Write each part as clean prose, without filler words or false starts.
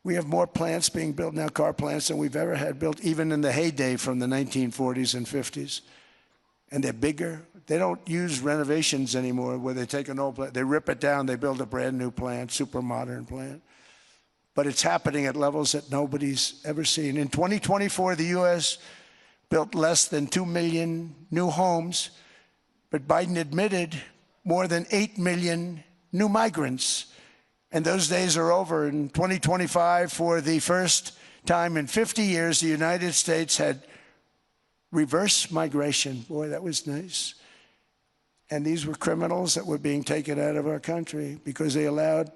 We have more plants being built now, car plants, than we've ever had built, even in the heyday from the 1940s and 50s. And they're bigger. They don't use renovations anymore where they take an old plant, they rip it down, they build a brand new plant, super modern plant. But it's happening at levels that nobody's ever seen. In 2024, the U.S. built less than 2 million new homes, but Biden admitted more than 8 million new migrants. And those days are over. In 2025, for the first time in 50 years, the United States had reverse migration. Boy, that was nice. And these were criminals that were being taken out of our country because they allowed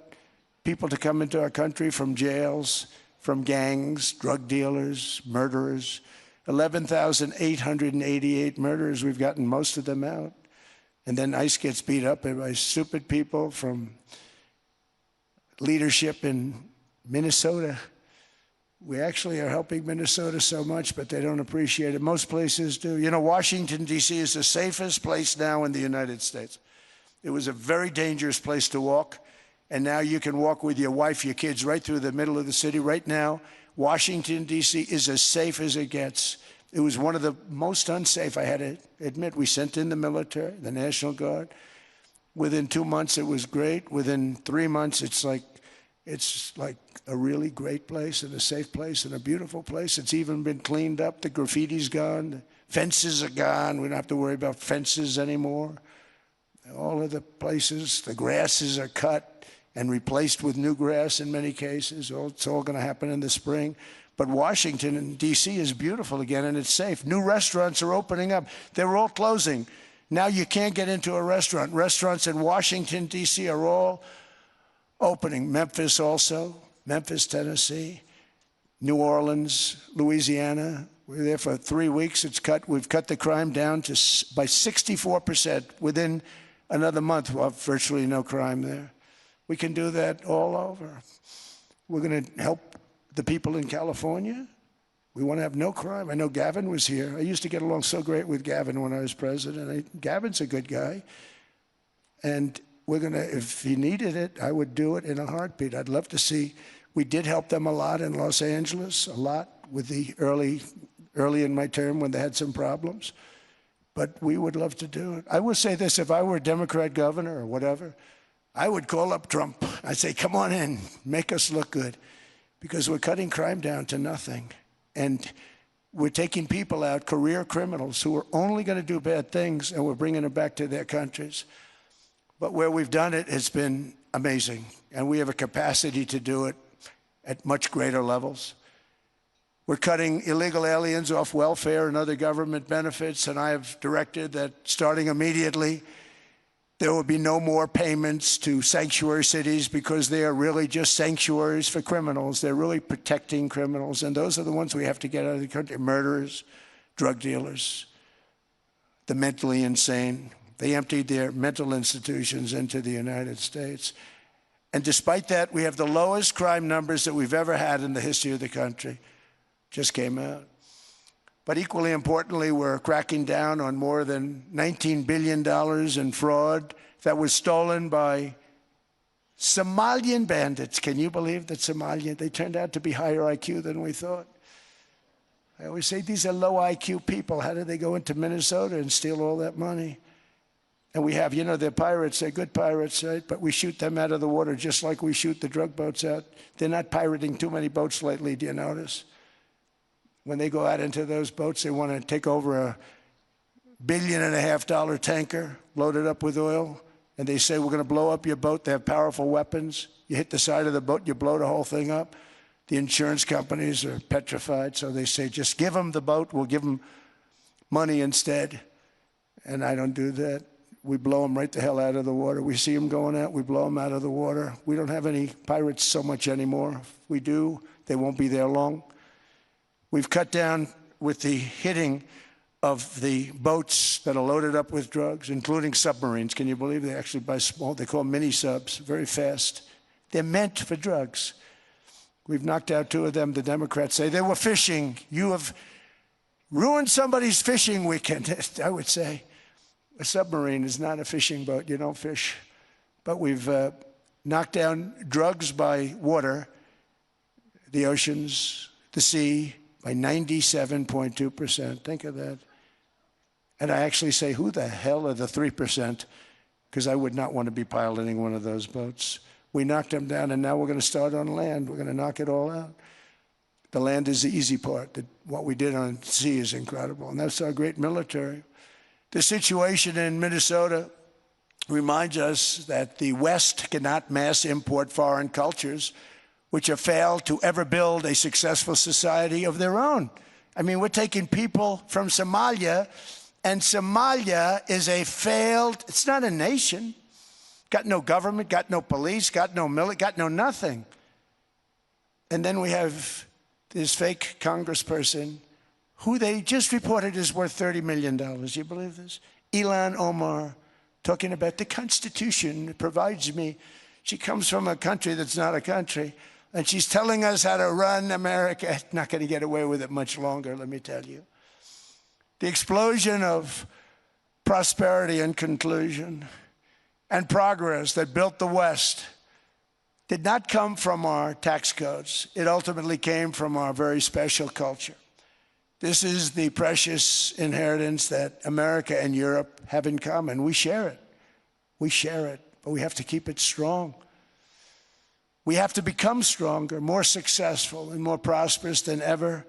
people to come into our country from jails, from gangs, drug dealers, murderers. 11,888 murderers, we've gotten most of them out. And then ICE gets beat up by stupid people from leadership in Minnesota. We actually are helping Minnesota so much, but they don't appreciate it. Most places do. You know, Washington, D.C. is the safest place now in the United States. It was a very dangerous place to walk, and now you can walk with your wife, your kids, right through the middle of the city. Right now, Washington, D.C. is as safe as it gets. It was one of the most unsafe, I had to admit. We sent in the military, the National Guard. Within 2 months, it was great. Within 3 months, it's like a really great place and a safe place and a beautiful place. It's even been cleaned up. The graffiti's gone. The fences are gone. We don't have to worry about fences anymore. All of the places, the grasses are cut and replaced with new grass in many cases. It's all going to happen in the spring. But Washington, D.C. is beautiful again, and it's safe. New restaurants are opening up. They were all closing. Now you can't get into a restaurant. Restaurants in Washington, D.C. are all opening. Memphis also, Memphis, Tennessee, New Orleans, Louisiana. We were there for 3 weeks. We've cut the crime down by 64%. Within another month, we'll have virtually no crime there. We can do that all over. We're going to help the people in California. We want to have no crime. I know Gavin was here. I used to get along so great with Gavin when I was president. Gavin's a good guy. And we're going to, if he needed it, I would do it in a heartbeat. I'd love to see. We did help them a lot in Los Angeles, a lot with the early in my term when they had some problems. But we would love to do it. I will say this, if I were a Democrat governor or whatever, I would call up Trump. I'd say, come on in, make us look good. Because we're cutting crime down to nothing. And we're taking people out, career criminals, who are only going to do bad things, and we're bringing them back to their countries. But where we've done it, it's been amazing. And we have a capacity to do it at much greater levels. We're cutting illegal aliens off welfare and other government benefits, and I have directed that starting immediately, there will be no more payments to sanctuary cities because they are really just sanctuaries for criminals. They're really protecting criminals, and those are the ones we have to get out of the country. Murderers, drug dealers, the mentally insane. They emptied their mental institutions into the United States. And despite that, we have the lowest crime numbers that we've ever had in the history of the country. Just came out. But equally importantly, we're cracking down on more than $19 billion in fraud that was stolen by Somalian bandits. Can you believe that Somalia? They turned out to be higher IQ than we thought. I always say these are low IQ people. How did they go into Minnesota and steal all that money? And we have, you know, they're pirates. They're good pirates, right? But we shoot them out of the water just like we shoot the drug boats out. They're not pirating too many boats lately, do you notice? When they go out into those boats, they want to take over a $1.5 billion tanker loaded up with oil, and they say, we're going to blow up your boat. They have powerful weapons. You hit the side of the boat, you blow the whole thing up. The insurance companies are petrified, so they say, just give them the boat. We'll give them money instead. And I don't do that. We blow them right the hell out of the water. We see them going out, we blow them out of the water. We don't have any pirates so much anymore. If we do, they won't be there long. We've cut down with the hitting of the boats that are loaded up with drugs, including submarines. Can you believe they actually buy small, they call them mini subs, very fast. They're meant for drugs. We've knocked out 2 of them. The Democrats say they were fishing. You have ruined somebody's fishing weekend, I would say. A submarine is not a fishing boat. You don't fish. But we've knocked down drugs by water, the oceans, the sea, by 97.2%. Think of that. And I actually say, who the hell are the 3%? Because I would not want to be piloting one of those boats. We knocked them down, and now we're going to start on land. We're going to knock it all out. The land is the easy part. What we did on sea is incredible, and that's our great military. The situation in Minnesota reminds us that the West cannot mass import foreign cultures which have failed to ever build a successful society of their own. I mean, we're taking people from Somalia, and Somalia is a failed, it's not a nation. Got no government, got no police, got no military, got no nothing. And then we have this fake congressperson who they just reported is worth $30 million. You believe this? Ilhan Omar, talking about the Constitution provides me. She comes from a country that's not a country, and she's telling us how to run America. Not going to get away with it much longer, let me tell you. The explosion of prosperity and conclusion and progress that built the West did not come from our tax codes. It ultimately came from our very special culture. This is the precious inheritance that America and Europe have in common. We share it. We share it, but we have to keep it strong. We have to become stronger, more successful, and more prosperous than ever.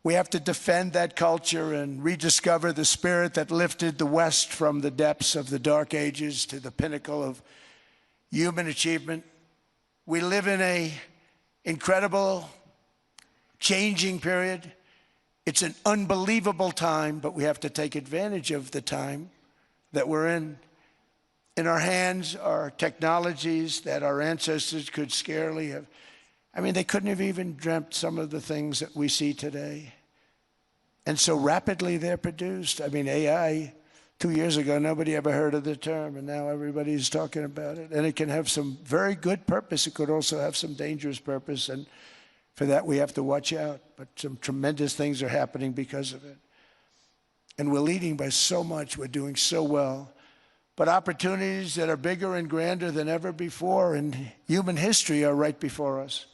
We have to defend that culture and rediscover the spirit that lifted the West from the depths of the Dark Ages to the pinnacle of human achievement. We live in an incredible, changing period. It's an unbelievable time, but we have to take advantage of the time that we're in. In our hands are technologies that our ancestors could scarcely have. I mean, they couldn't have even dreamt some of the things that we see today. And so rapidly they're produced. I mean, AI, 2 years ago, nobody ever heard of the term, and now everybody's talking about it. And it can have some very good purpose. It could also have some dangerous purpose, and for that we have to watch out. But some tremendous things are happening because of it. And we're leading by so much. We're doing so well. But opportunities that are bigger and grander than ever before in human history are right before us.